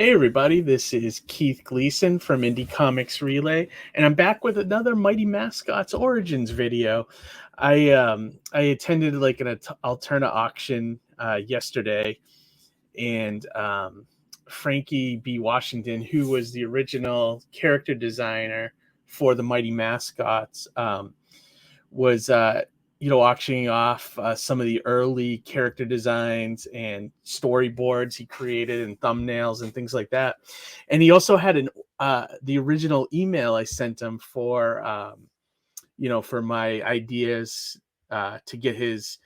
Hey everybody, this is Keith Gleason from Indie Comics Relay, and I'm back with another Mighty Mascots Origins video. I attended like an Alterna auction yesterday, and Frankie B. Washington, who was the original character designer for the Mighty Mascots, was auctioning off some of the early character designs and storyboards he created and thumbnails and things like that. And he also had the original email I sent him for my ideas to get his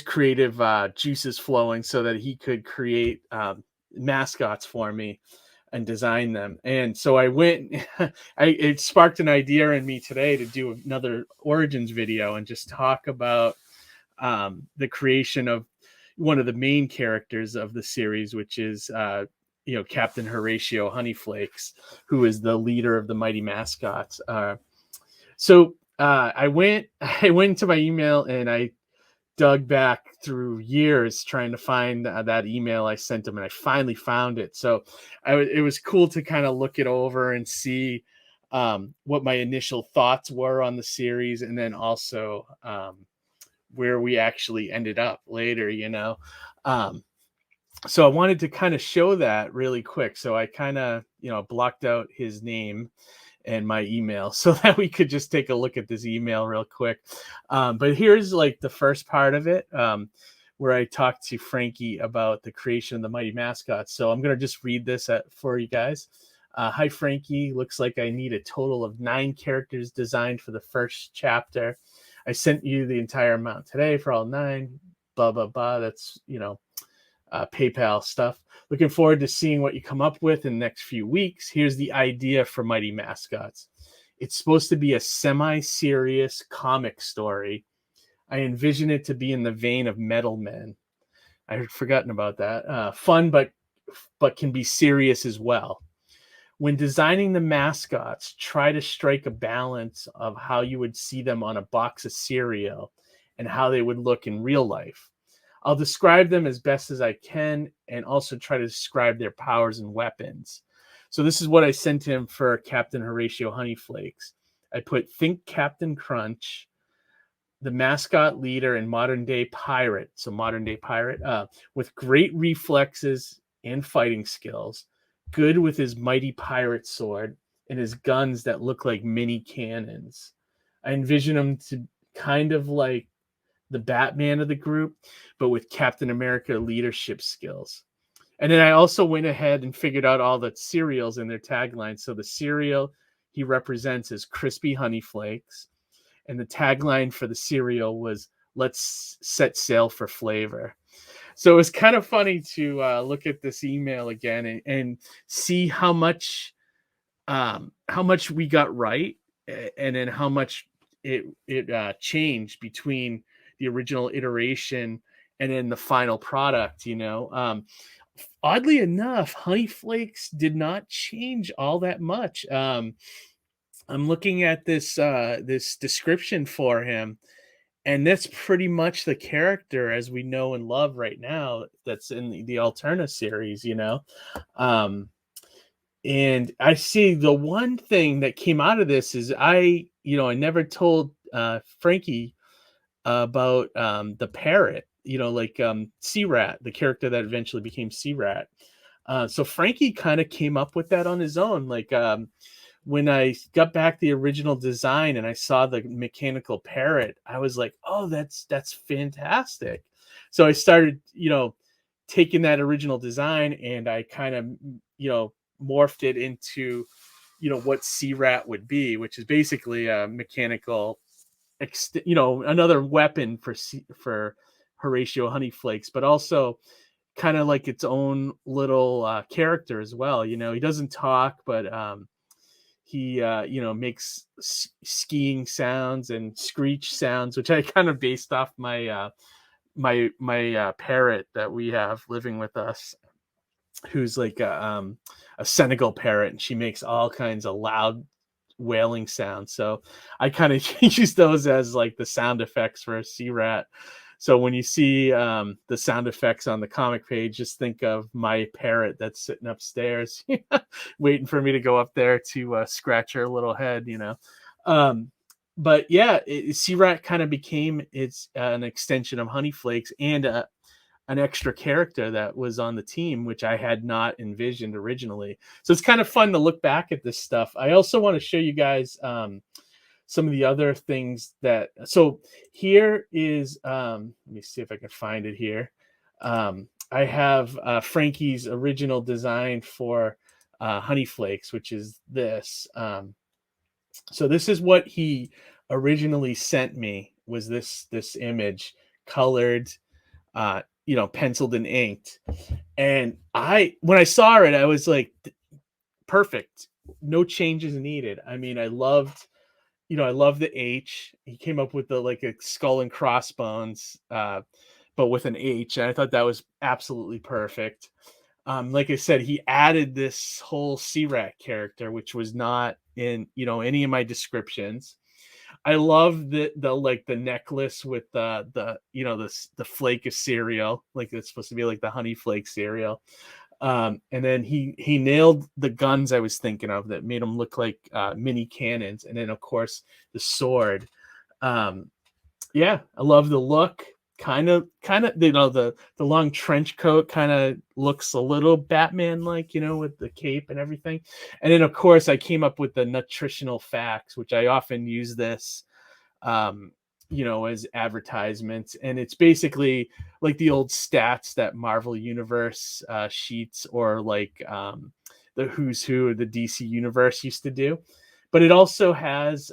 creative juices flowing so that he could create mascots for me and design them. And so I went, it sparked an idea in me today to do another Origins video and just talk about the creation of one of the main characters of the series, which is, Captain Horatio Honeyflakes, who is the leader of the Mighty Mascots. I went into my email and I dug back through years trying to find that email I sent him, and I finally found it. So it was cool to kind of look it over and see what my initial thoughts were on the series, and then also where we actually ended up later, so I wanted to kind of show that really quick. So I kind of, blocked out his name and my email so that we could just take a look at this email real quick. But here's like the first part of it, where I talked to Frankie about the creation of the Mighty Mascots. So I'm going to just read this for you guys. Hi, Frankie. Looks like I need a total of 9 characters designed for the first chapter. I sent you the entire amount today for all 9, blah, blah, blah. That's, PayPal stuff. Looking forward to seeing what you come up with in the next few weeks. Here's the idea for Mighty Mascots. It's supposed to be a semi-serious comic story. I envision it to be in the vein of Metal Men. I had forgotten about that. Fun, but can be serious as well. When designing the mascots, try to strike a balance of how you would see them on a box of cereal and how they would look in real life. I'll describe them as best as I can and also try to describe their powers and weapons. So this is what I sent him for Captain Horatio Honeyflakes. I put, think Captain Crunch, the mascot leader and modern day pirate. So modern day pirate with great reflexes and fighting skills, good with his mighty pirate sword and his guns that look like mini cannons. I envision him to kind of like the Batman of the group, but with Captain America leadership skills. And then I also went ahead and figured out all the cereals and their taglines. So the cereal he represents is Crispy Honeyflakes. And the tagline for the cereal was, let's set sail for flavor. So it was kind of funny to look at this email again and see how much we got right, and then how much it changed between the original iteration and then the final product. Oddly enough, Honeyflakes did not change all that much. I'm looking at this description for him, and that's pretty much the character as we know and love right now that's in the Alterna series, and I see the one thing that came out of this is I never told Frankie about the parrot, C-Rat, the character that eventually became C-Rat. So Frankie kind of came up with that on his own. When I got back the original design and I saw the mechanical parrot, I was like, oh, that's fantastic. So I started, taking that original design and I kind of, morphed it into, what C-Rat would be, which is basically a mechanical, another weapon for Horatio Honeyflakes, but also kind of like its own little character as well. He doesn't talk, but he makes skiing sounds and screech sounds, which I kind of based off my my parrot that we have living with us, who's like a Senegal parrot, and she makes all kinds of loud wailing sounds. So I kind of use those as like the sound effects for a C-Rat. So when you see the sound effects on the comic page, just think of my parrot that's sitting upstairs, waiting for me to go up there to scratch her little head, Um, but yeah, C-Rat kind of became an extension of Honeyflakes and an extra character that was on the team, which I had not envisioned originally. So it's kind of fun to look back at this stuff. I also want to show you guys some of the other things so here is, let me see if I can find it here. I have Frankie's original design for Honeyflakes, which is this. So this is what he originally sent me, was this image, colored, penciled and inked. And when I saw it, I was like, perfect. No changes needed. I mean, I loved the H. He came up with the like a skull and crossbones, but with an H. And I thought that was absolutely perfect. Like I said, he added this whole C-Rat character, which was not in, any of my descriptions. I love the necklace with the flake of cereal, like it's supposed to be like the honey flake cereal. And then he nailed the guns I was thinking of that made them look like mini cannons, and then of course the sword. Yeah, I love the look. Kind of, the long trench coat kind of looks a little Batman like, with the cape and everything. And then of course I came up with the nutritional facts, which I often use this as advertisements, and it's basically like the old stats that Marvel Universe sheets, or like the Who's Who of the DC Universe used to do. But it also has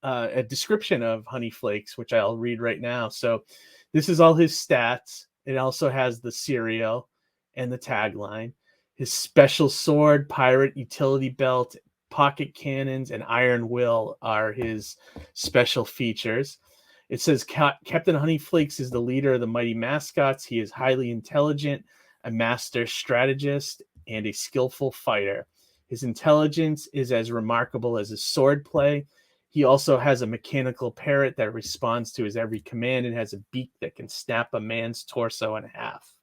a description of Honeyflakes, which I'll read right now. So this is all his stats. It also has the cereal and the tagline. His special sword, pirate utility belt, pocket cannons, and iron will are his special features. It says Captain Honeyflakes is the leader of the mighty Mascots. He is highly intelligent, a master strategist, and a skillful fighter. His intelligence is as remarkable as his swordplay. He also has a mechanical parrot that responds to his every command and has a beak that can snap a man's torso in half.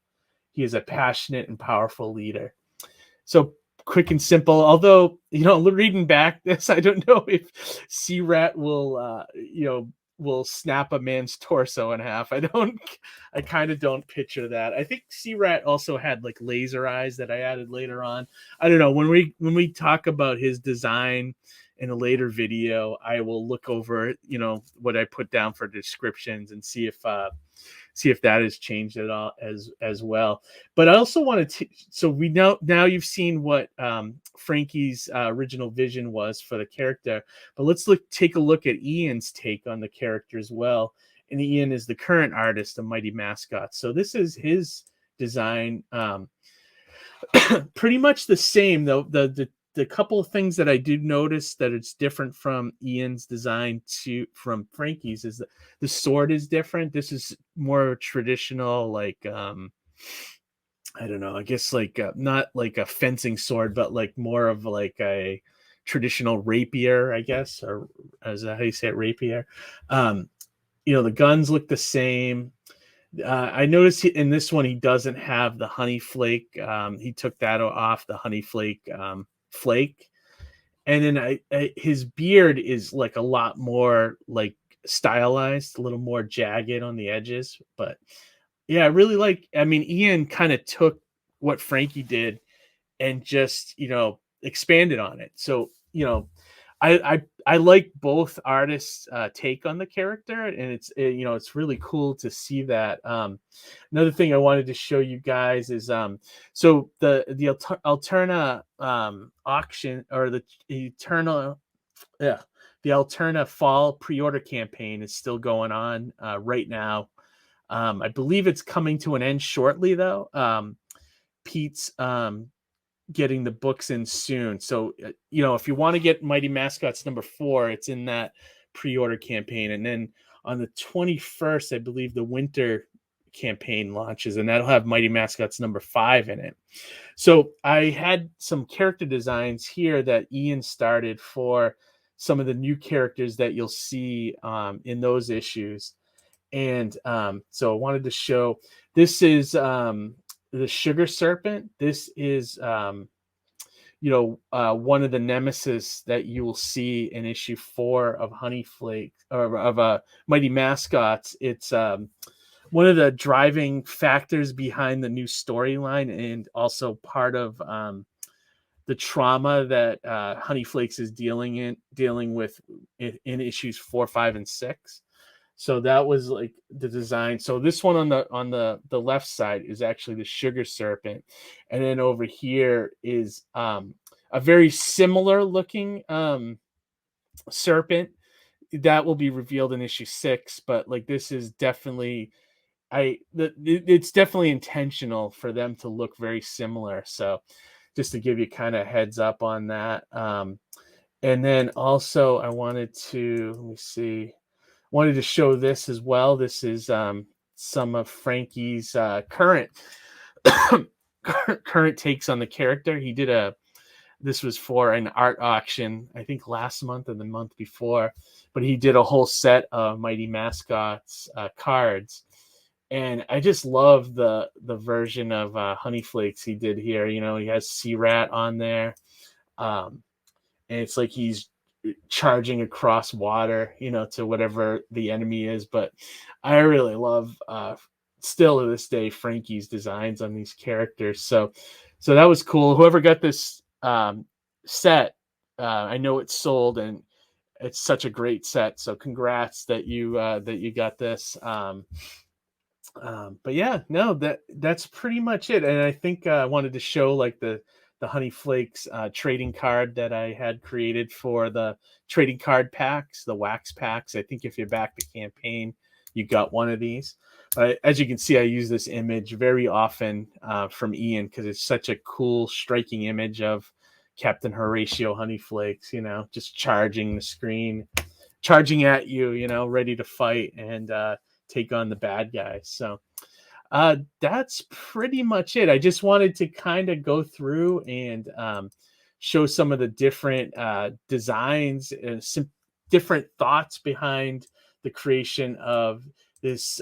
He is a passionate and powerful leader. So quick and simple. Although, reading back this, I don't know if C-Rat will snap a man's torso in half. I kind of don't picture that. I think C-Rat also had like laser eyes that I added later on. I don't know. When we talk about his design in a later video, I will look over, what I put down for descriptions and see if that has changed at all as well. But I also wanted to, so we know now you've seen what Frankie's original vision was for the character, but let's take a look at Ian's take on the character as well. And Ian is the current artist of Mighty Mascots. So this is his design. Pretty much the same, though. The couple of things that I did notice that it's different from Ian's design from Frankie's is that the sword is different. This is more traditional, like I don't know, I guess like not like a fencing sword, but like more of like a traditional rapier, I guess, or is that how you say it, rapier? The guns look the same. I noticed in this one he doesn't have the honey flake. He took that off, the honey flake flake, and then his beard is like a lot more like stylized, a little more jagged on the edges. But yeah, I really Ian kind of took what Frankie did and just expanded on it. So I like both artists' take on the character, and it's really cool to see that. Another thing I wanted to show you guys is so the Alterna auction, or the Alterna fall pre-order campaign is still going on right now. I believe it's coming to an end shortly, though. Pete's getting the books in soon. So, if you want to get Mighty Mascots number 4, it's in that pre-order campaign. And then on the 21st, I believe the winter campaign launches, and that'll have Mighty Mascots number 5 in it. So I had some character designs here that Ian started for some of the new characters that you'll see in those issues. And so I wanted to show, this is the sugar serpent. This is one of the nemesis that you will see in issue 4 of Honeyflakes, or of Mighty Mascots. It's one of the driving factors behind the new storyline, and also part of the trauma that Honeyflakes is dealing with in issues 4, 5, and 6. So that was like the design. So this one on the left side is actually the sugar serpent, and then over here is a very similar looking serpent that will be revealed in issue 6. But like, this is definitely, it's definitely intentional for them to look very similar. So just to give you kind of heads up on that. And then also I wanted to, let me see, wanted to show this as well. This is some of Frankie's current current takes on the character. He did this was for an art auction, I think last month or the month before, but he did a whole set of Mighty Mascots cards. And I just love the version of Honeyflakes he did here. He has Sea Rat on there. And it's like he's charging across water, to whatever the enemy is. But I really love, still to this day, Frankie's designs on these characters. So that was cool. Whoever got this set, I know it's sold, and it's such a great set. So congrats that you got this. But yeah, no, that's pretty much it. And I think I wanted to show like the Honeyflakes trading card that I had created for the trading card packs, the wax packs. I think if you back the campaign, you got one of these. But as you can see, I use this image very often from Ian, because it's such a cool, striking image of Captain Horatio Honeyflakes, just charging the screen, charging at you, ready to fight and take on the bad guys. So that's pretty much it. I just wanted to kind of go through and show some of the different designs and some different thoughts behind the creation of this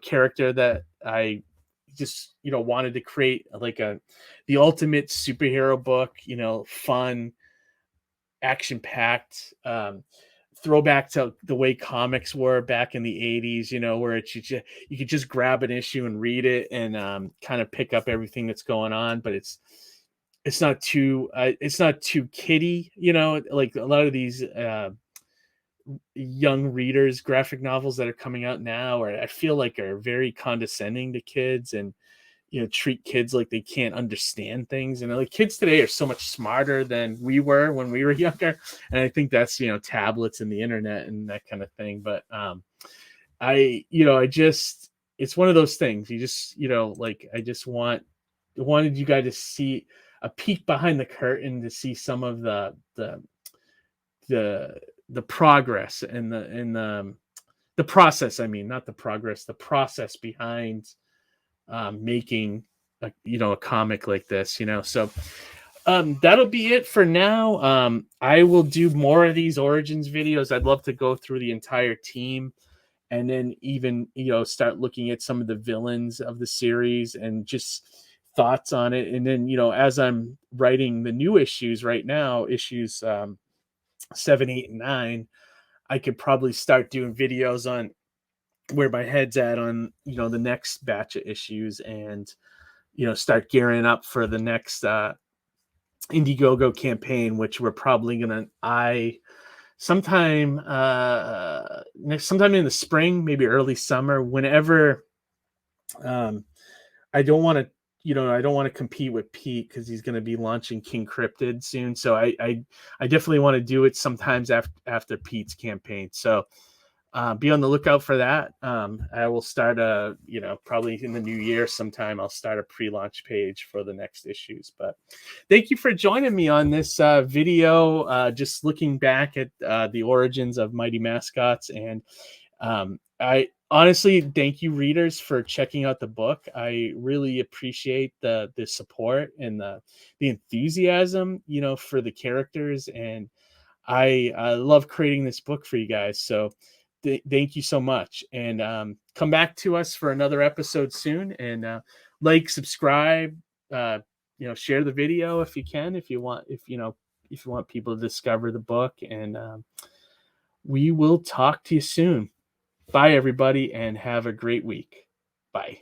character that I just wanted to create, like the ultimate superhero book, fun, action packed, throwback to the way comics were back in the 80s, where you could just grab an issue and read it and kind of pick up everything that's going on. But it's not too kiddie, like a lot of these young readers graphic novels that are coming out now, or I feel like are very condescending to kids, and treat kids like they can't understand things. And like, kids today are so much smarter than we were when we were younger. And I think that's, tablets and the internet and that kind of thing. But it's one of those things. You just, like, I just wanted you guys to see a peek behind the curtain, to see some of the progress and the process. I mean, not the progress, the process behind making a comic like this. So that'll be it for now. I will do more of these Origins videos. I'd love to go through the entire team, and then even start looking at some of the villains of the series and just thoughts on it. And then as I'm writing the new issues right now, issues 7, 8, and 9, I could probably start doing videos on where my head's at on the next batch of issues, and start gearing up for the next Indiegogo campaign, which we're probably gonna sometime sometime in the spring, maybe early summer, whenever. I don't want to compete with Pete, because he's going to be launching King Cryptid soon. So I definitely want to do it sometimes after Pete's campaign. So be on the lookout for that. I will start probably in the new year sometime, I'll start a pre-launch page for the next issues. But thank you for joining me on this video, just looking back at the origins of Mighty Mascots. And I honestly thank you, readers, for checking out the book. I really appreciate the support and the enthusiasm, for the characters. And I love creating this book for you guys. So thank you so much. And come back to us for another episode soon. And like, subscribe, share the video if you can, if you want, if you want people to discover the book. And we will talk to you soon. Bye, everybody, and have a great week. Bye.